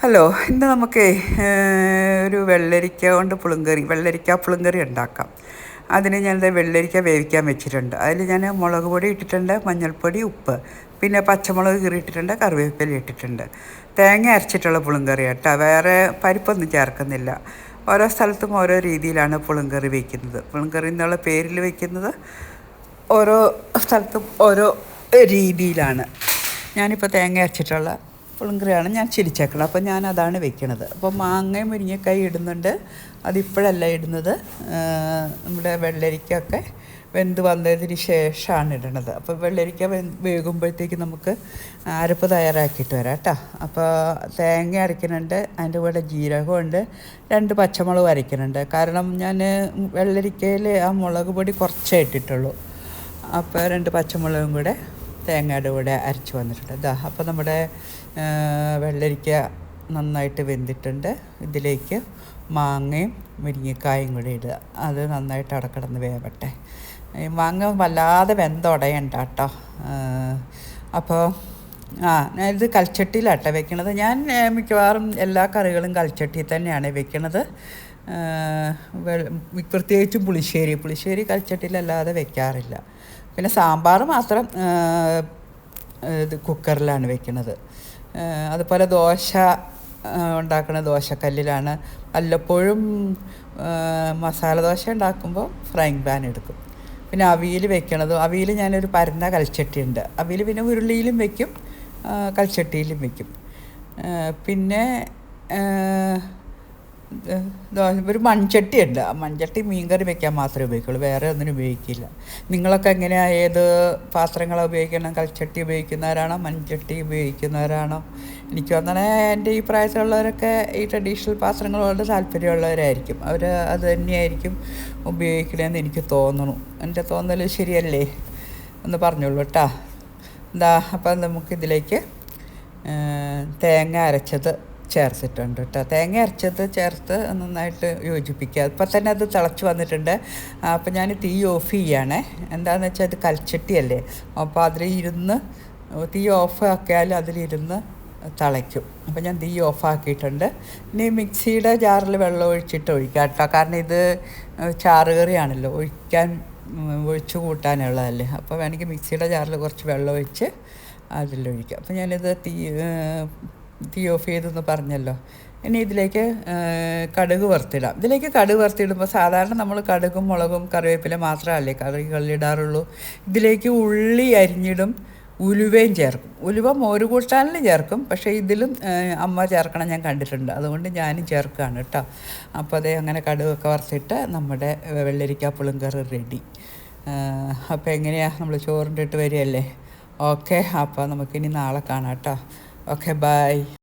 Hello, ഇന്ന് നമുക്ക് ഒരു വെള്ളരിക്ക കൊണ്ട് വെള്ളരിക്ക പുളിങ്കറി ഉണ്ടാക്കാം. അതിന് ഞാനിത് വെള്ളരിക്ക വേവിക്കാൻ വെച്ചിട്ടുണ്ട്. അതിൽ ഞാൻ മുളക് പൊടി ഇട്ടിട്ടുണ്ട്, മഞ്ഞൾപ്പൊടി, ഉപ്പ്, പിന്നെ പച്ചമുളക് കീറിയിട്ടിട്ടുണ്ട്, കറിവേപ്പില ഇട്ടിട്ടുണ്ട്. തേങ്ങ അരച്ചിട്ടുള്ള പുളിങ്കറി കേട്ടോ, വേറെ പരിപ്പൊന്നും ചേർക്കുന്നില്ല. ഓരോ സ്ഥലത്തും ഓരോ രീതിയിലാണ് പുളിങ്കറി വയ്ക്കുന്നത്. പുളിങ്കറി എന്നുള്ള പേരിൽ വയ്ക്കുന്നത് ഓരോ സ്ഥലത്തും ഓരോ രീതിയിലാണ്. ഞാനിപ്പോൾ തേങ്ങ അരച്ചിട്ടുള്ള പുളിങ്കറിയാണ് ഞാൻ ചിരിച്ചേക്കണം. അപ്പോൾ ഞാൻ അതാണ് വെക്കണത്. അപ്പോൾ മാങ്ങയും മുരിങ്ങക്കായി ഇടുന്നുണ്ട്. അതിപ്പോഴല്ല ഇടുന്നത്, നമ്മുടെ വെള്ളരിക്കൊക്കെ വെന്ത് വന്നതിന് ശേഷമാണ് ഇടണത്. അപ്പോൾ വെള്ളരിക്ക വേകുമ്പോഴത്തേക്ക് നമുക്ക് അരപ്പ് തയ്യാറാക്കിയിട്ട് വരാം കേട്ടോ. അപ്പോൾ തേങ്ങ അരയ്ക്കുന്നുണ്ട്, അതിൻ്റെ കൂടെ ജീരകമുണ്ട്, 2 പച്ചമുളക് അരയ്ക്കുന്നുണ്ട്. കാരണം ഞാൻ വെള്ളരിക്കയിൽ ആ മുളക് പൊടി കുറച്ചേ ഇട്ടിട്ടുള്ളൂ. അപ്പോൾ 2 പച്ചമുളകും കൂടെ തേങ്ങയുടെ കൂടെ അരച്ച് വന്നിട്ടുണ്ട്. ഇതാ അപ്പോൾ നമ്മുടെ വെള്ളരിക്ക നന്നായിട്ട് വെന്തിട്ടുണ്ട്. ഇതിലേക്ക് മാങ്ങയും മുരിങ്ങക്കായും കൂടി ഇടുക. അത് നന്നായിട്ട് അടക്കിടന്ന് വേവട്ടെ. മാങ്ങ വല്ലാതെ വെന്തുടയണ്ട കേട്ടോ. അപ്പോൾ ഇത് കൽച്ചട്ടിയിലാട്ടോ വെക്കണത്. ഞാൻ മിക്കവാറും എല്ലാ കറികളും കൽച്ചട്ടിയിൽ തന്നെയാണ് വെക്കണത്. പ്രത്യേകിച്ചും പുളിശ്ശേരി കൽച്ചട്ടിയിലല്ലാതെ വെക്കാറില്ല. പിന്നെ സാമ്പാർ മാത്രം കുക്കറിലാണ് വെക്കുന്നത്. അതുപോലെ ദോശ ഉണ്ടാക്കുന്ന ദോശക്കല്ലിലാണ്. വല്ലപ്പോഴും മസാല ദോശ ഉണ്ടാക്കുമ്പോൾ ഫ്രൈങ് പാൻ എടുക്കും. പിന്നെ അവിയൽ വെക്കണതും, അവിയൽ ഞാനൊരു പരന്ന കൽച്ചട്ടിയുണ്ട്. അവിയൽ പിന്നെ ഉരുളിയിലും വെക്കും, കൽച്ചട്ടിയിലും വെക്കും. പിന്നെ ഒരു മൺചട്ടിയുണ്ട്. ആ മൺചട്ടി മീൻകറി വെക്കാൻ മാത്രമേ ഉപയോഗിക്കുള്ളൂ, വേറെ ഒന്നിനും ഉപയോഗിക്കില്ല. നിങ്ങളൊക്കെ എങ്ങനെയാണ്, ഏത് പാത്രങ്ങളാണ് ഉപയോഗിക്കണം? കൽച്ചട്ടി ഉപയോഗിക്കുന്നവരാണോ മൺചട്ടി ഉപയോഗിക്കുന്നവരാണോ? എനിക്ക് തോന്നണേ എൻ്റെ ഈ പ്രായത്തിലുള്ളവരൊക്കെ ഈ ട്രഡീഷണൽ പാത്രങ്ങളോട് താല്പര്യമുള്ളവരായിരിക്കും. അവർ അത് തന്നെയായിരിക്കും ഉപയോഗിക്കണമെന്ന് എനിക്ക് തോന്നുന്നു. എൻ്റെ തോന്നൽ ശരിയല്ലേ? ഒന്ന് പറഞ്ഞോളൂ കേട്ടോ. അപ്പം നമുക്കിതിലേക്ക് തേങ്ങ അരച്ചത് ചേർത്തിട്ടുണ്ട് കേട്ടോ. തേങ്ങ അരച്ചത് ചേർത്ത് നന്നായിട്ട് യോജിപ്പിക്കുക. ഇപ്പം തന്നെ അത് തിളച്ച് വന്നിട്ടുണ്ട്. അപ്പം ഞാൻ തീ ഓഫ് ചെയ്യുകയാണേ. എന്താണെന്ന് വെച്ചാൽ അത് കൽച്ചട്ടിയല്ലേ, അപ്പോൾ അതിലിരുന്ന് തീ ഓഫ് ആക്കിയാൽ അതിലിരുന്ന് തിളയ്ക്കും. അപ്പം ഞാൻ തീ ഓഫാക്കിയിട്ടുണ്ട്. ഇനി മിക്സിയുടെ ജാറിൽ വെള്ളം ഒഴിച്ചിട്ട് ഒഴിക്കാം കേട്ടോ. കാരണം ഇത് ചാറുകറിയാണല്ലോ, ഒഴിച്ച് കൂട്ടാനുള്ളതല്ലേ. അപ്പോൾ വേണമെങ്കിൽ മിക്സിയുടെ ജാറിൽ കുറച്ച് വെള്ളം ഒഴിച്ച് അതിലൊഴിക്കാം. അപ്പോൾ ഞാനിത് തീ ഓഫ് ചെയ്തെന്ന് പറഞ്ഞല്ലോ. ഇനി ഇതിലേക്ക് കടുക് വറുത്തിടാം. ഇതിലേക്ക് കടുക് വറുത്തിടുമ്പോൾ സാധാരണ നമ്മൾ കടുകും മുളകും കറിവേപ്പില മാത്രമല്ലേ കറികളിലിടാറുള്ളൂ. ഇതിലേക്ക് ഉള്ളി അരിഞ്ഞിടും, ഉലുവയും ചേർക്കും. ഉലുവ മോര് കൂട്ടാനിലും ചേർക്കും, പക്ഷേ ഇതിലും അമ്മ ചേർക്കണം ഞാൻ കണ്ടിട്ടുണ്ട്, അതുകൊണ്ട് ഞാനും ചേർക്കുകയാണ് കേട്ടോ. അപ്പോൾ അതേ അങ്ങനെ കടുകൊക്കെ വറുത്തിട്ട് നമ്മുടെ വെള്ളരിക്ക പുളിങ്കറി റെഡി. അപ്പോൾ എങ്ങനെയാണ്, നമ്മൾ ചോറിൻ്റെ ഇട്ട് വരികയല്ലേ? ഓക്കെ, അപ്പോൾ നമുക്കിനി നാളെ കാണാം കേട്ടോ. Okay, by.